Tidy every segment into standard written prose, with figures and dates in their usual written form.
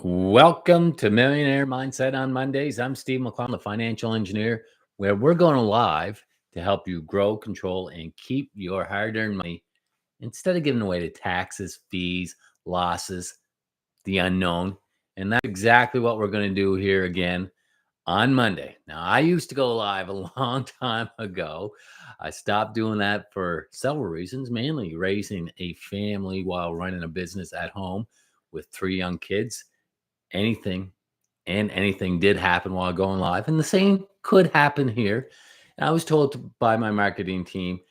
Welcome to Millionaire Mindset on Mondays. I'm Steve McClellan, the financial engineer, where we're going live to help you grow, control, and keep your hard earned money instead of giving away to taxes, fees, losses, the unknown. And that's exactly what we're going to do here again on Monday. Now, I used to go live a long time ago. I stopped doing that for several reasons, mainly raising a family while running a business at home with three young kids. Anything did happen while going live, and the same could happen here. And I was told by my marketing team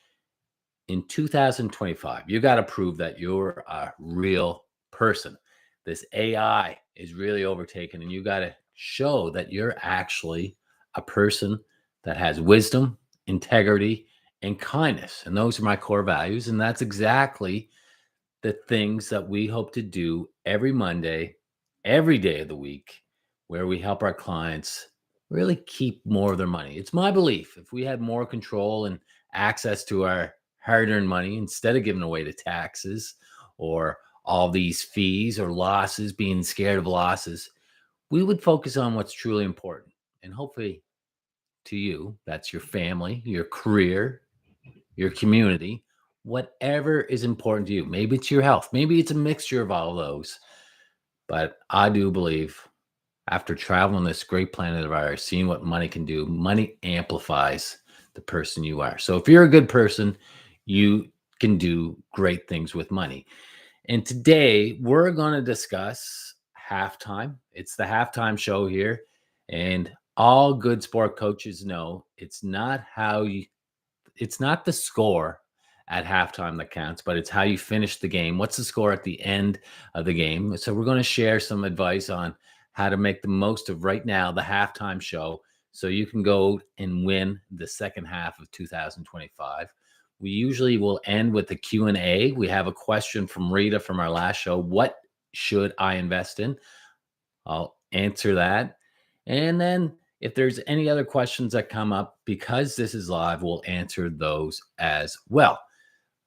in 2025, you got to prove that you're a real person. This AI is really overtaken, and you got to show that you're actually a person that has wisdom, integrity, and kindness. And those are my core values. And that's exactly the things that we hope to do every Monday, every day of the week, where we help our clients really keep more of their money. It's my belief if we had more control and access to our hard earned money instead of giving away to taxes or all these fees or losses, being scared of losses, we would focus on what's truly important. And hopefully, to you, that's your family, your career, your community, whatever is important to you. Maybe it's your health, maybe it's a mixture of all of those. But I do believe after traveling this great planet of ours, seeing what money can do, money amplifies the person you are. So if you're a good person, you can do great things with money. And today we're going to discuss halftime. It's the halftime show here. And all good sport coaches know it's not the score at halftime that counts, but it's how you finish the game. What's the score at the end of the game? So we're going to share some advice on how to make the most of right now, the halftime show, so you can go and win the second half of 2025. We usually will end with the Q&A. We have a question from Rita from our last show. What should I invest in? I'll answer that. And then if there's any other questions that come up, because this is live, we'll answer those as well.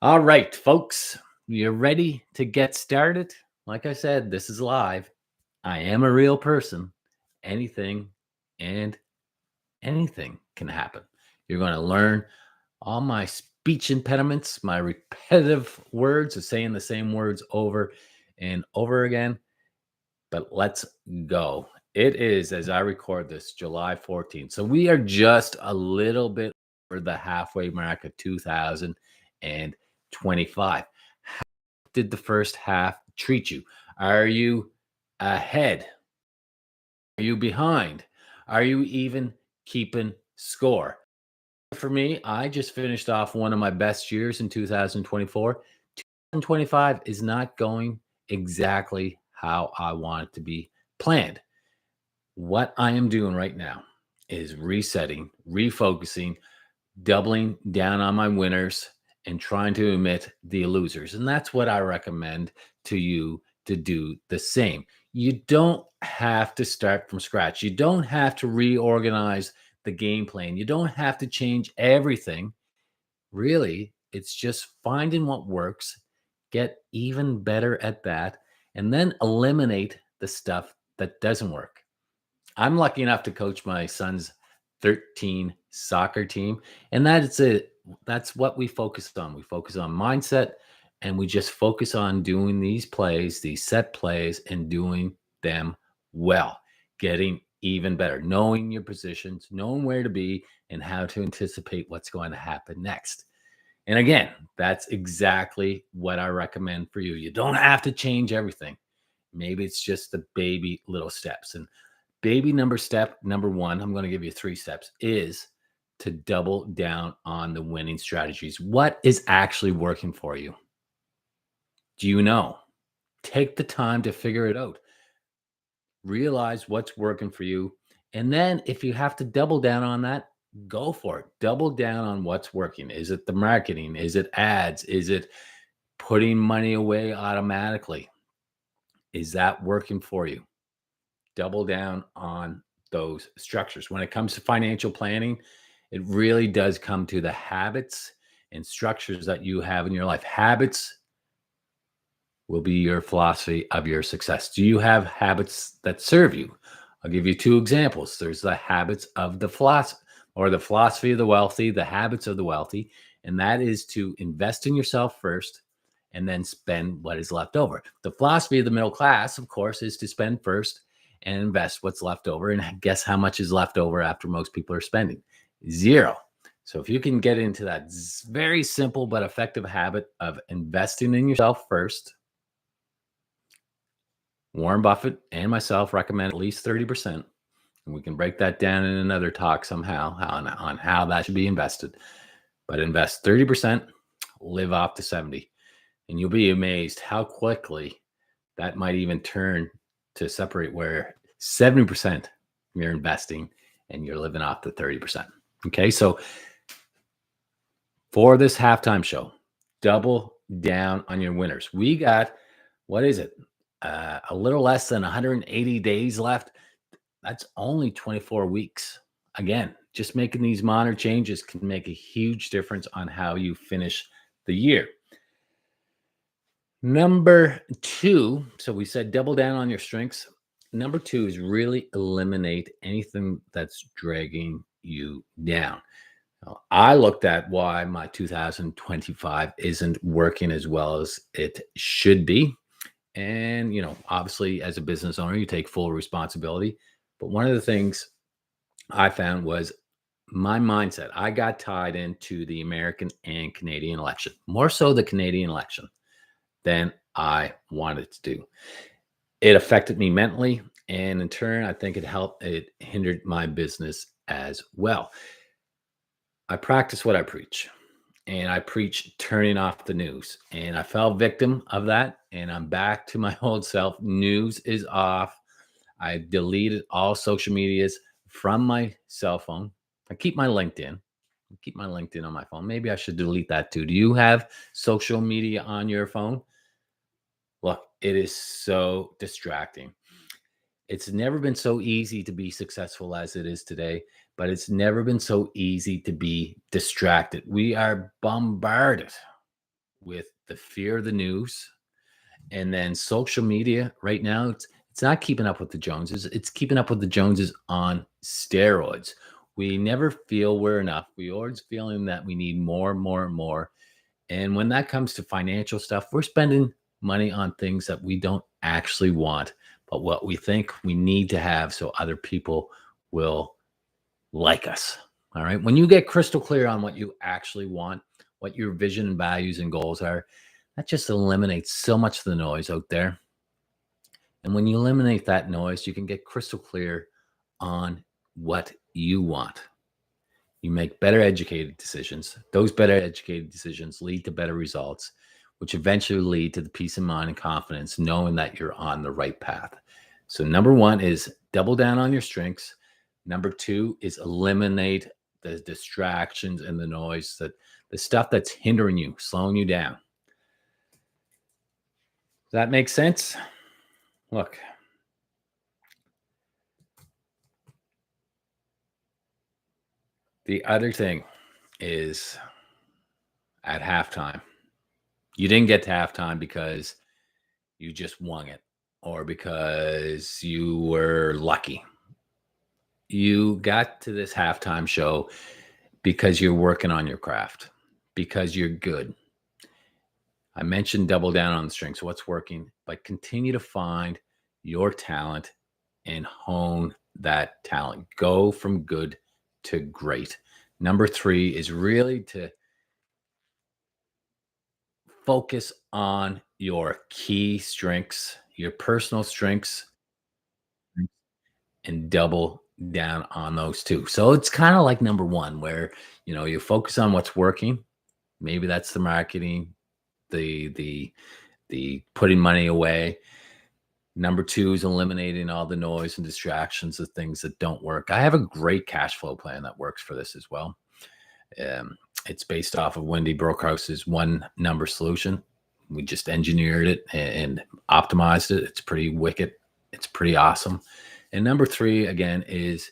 All right, folks, you're ready to get started? Like I said, this is live. I am a real person. Anything and anything can happen. You're going to learn all my speech impediments, my repetitive words of saying the same words over and over again. But let's go. It is, as I record this, July 14th. So we are just a little bit over the halfway mark of 2025. How did the first half treat you? Are you ahead? Are you behind? Are you even keeping score? For me, I just finished off one of my best years in 2024. 2025 is not going exactly how I want it to be planned. What I am doing right now is resetting, refocusing, doubling down on my winners and trying to omit the losers. And that's what I recommend to you to do the same. You don't have to start from scratch. You don't have to reorganize the game plan. You don't have to change everything. Really, it's just finding what works, get even better at that, and then eliminate the stuff that doesn't work. I'm lucky enough to coach my son's 13 soccer team, and that's it. That's what we focus on. We focus on mindset, and we just focus on doing these plays, these set plays, and doing them well, getting even better, knowing your positions, knowing where to be, and how to anticipate what's going to happen next. And again, that's exactly what I recommend for you. You don't have to change everything. Maybe it's just the baby little steps. And step number one, I'm going to give you 3 steps, is to double down on the winning strategies. What is actually working for you? Do you know? Take the time to figure it out. Realize what's working for you. And then if you have to double down on that, go for it. Double down on what's working. Is it the marketing? Is it ads? Is it putting money away automatically? Is that working for you? Double down on those structures. When it comes to financial planning, it really does come to the habits and structures that you have in your life. Habits will be your philosophy of your success. Do you have habits that serve you? I'll give you two examples. There's the habits of the philosophy, or the philosophy of the wealthy, the habits of the wealthy, and that is to invest in yourself first and then spend what is left over. The philosophy of the middle class, of course, is to spend first and invest what's left over. And guess how much is left over after most people are spending? Zero. So if you can get into that very simple but effective habit of investing in yourself first, Warren Buffett and myself recommend at least 30%. And we can break that down in another talk somehow on how that should be invested. But invest 30%, live off to 70. And you'll be amazed how quickly that might even turn to separate, where 70% you're investing and you're living off the 30%. Okay, so for this halftime show, double down on your winners. We got, what is it? A little less than 180 days left. That's only 24 weeks. Again, just making these minor changes can make a huge difference on how you finish the year. Number two, so we said double down on your strengths. Number two is really eliminate anything that's dragging you down. Now, I looked at why my 2025 isn't working as well as it should be. And, obviously, as a business owner, you take full responsibility. But one of the things I found was my mindset. I got tied into the American and Canadian election, more so the Canadian election than I wanted to do. It affected me mentally, and in turn, I think it hindered my business as well. I practice what I preach, and I preach turning off the news, and I fell victim of that, and I'm back to my old self. News is off. I deleted all social medias from my cell phone. I keep my LinkedIn. On my phone. Maybe I should delete that too. Do you have social media on your phone? Look, it is so distracting. It's never been so easy to be successful as it is today, but it's never been so easy to be distracted. We are bombarded with the fear of the news, and then social media right now. It's not keeping up with the Joneses. It's keeping up with the Joneses on steroids. We never feel we're enough. We always feeling that we need more, more, and more. And when that comes to financial stuff, we're spending money on things that we don't actually want, but what we think we need to have so other people will like us. All right. When you get crystal clear on what you actually want, what your vision and values and goals are, that just eliminates so much of the noise out there. And when you eliminate that noise, you can get crystal clear on what you want. You make better educated decisions. Those better educated decisions lead to better results, which eventually lead to the peace of mind and confidence, knowing that you're on the right path. So number one is double down on your strengths. Number two is eliminate the distractions and the noise, the stuff that's hindering you, slowing you down. Does that make sense? Look, the other thing is at halftime, you didn't get to halftime because you just won it or because you were lucky. You got to this halftime show because you're working on your craft, because you're good. I mentioned double down on the strengths, what's working, but continue to find your talent and hone that talent. Go from good to great. Number three is really to focus on your key strengths, your personal strengths, and double down on those two. So it's kind of like number one, where you focus on what's working. Maybe that's the marketing, the putting money away. Number two is eliminating all the noise and distractions of things that don't work. I have a great cash flow plan that works for this as well. It's based off of Wendy Brookhouse's one number solution. We just engineered it and optimized it. It's pretty wicked. It's pretty awesome. And number three, again, is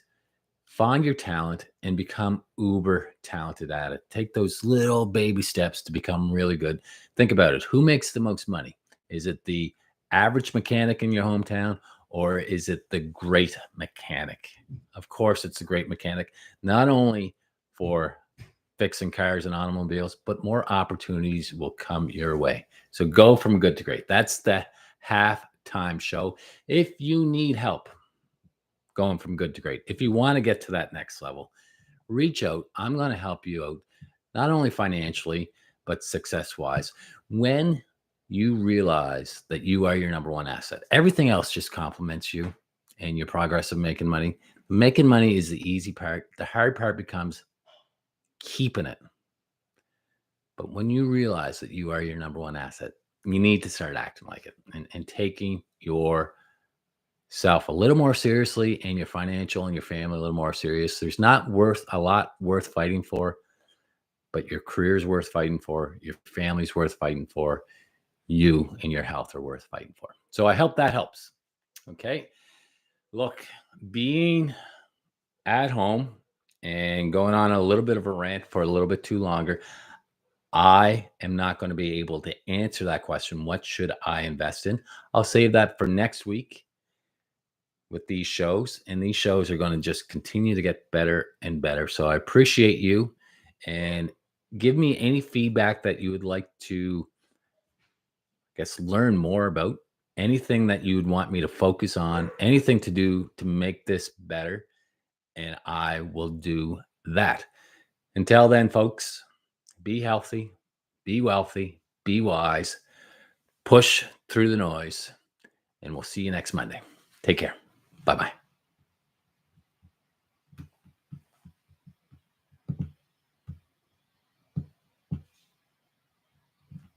find your talent and become uber talented at it. Take those little baby steps to become really good. Think about it. Who makes the most money? Is it the average mechanic in your hometown, or is it the great mechanic? Of course, it's a great mechanic, not only for fixing cars and automobiles, but more opportunities will come your way. So go from good to great. That's the halftime show. If you need help going from good to great, if you want to get to that next level, reach out. I'm going to help you out, not only financially, but success wise. When you realize that you are your number one asset, everything else just complements you and your progress of making money. Making money is the easy part. The hard part becomes keeping it. But when you realize that you are your number one asset, you need to start acting like it and taking yourself a little more seriously and your financial and your family a little more serious. There's not a lot worth fighting for, but your career is worth fighting for. Your family's worth fighting for. You and your health are worth fighting for. So I hope that helps. Okay. Look, being at home and going on a little bit of a rant for a little bit too longer, I am not going to be able to answer that question. What should I invest in? I'll save that for next week with these shows. And these shows are going to just continue to get better and better. So I appreciate you, and give me any feedback that you would like to, I guess, learn more about. Anything that you would want me to focus on, anything to do to make this better, and I will do that. Until then, folks, be healthy, be wealthy, be wise, push through the noise, and we'll see you next Monday. Take care. Bye-bye.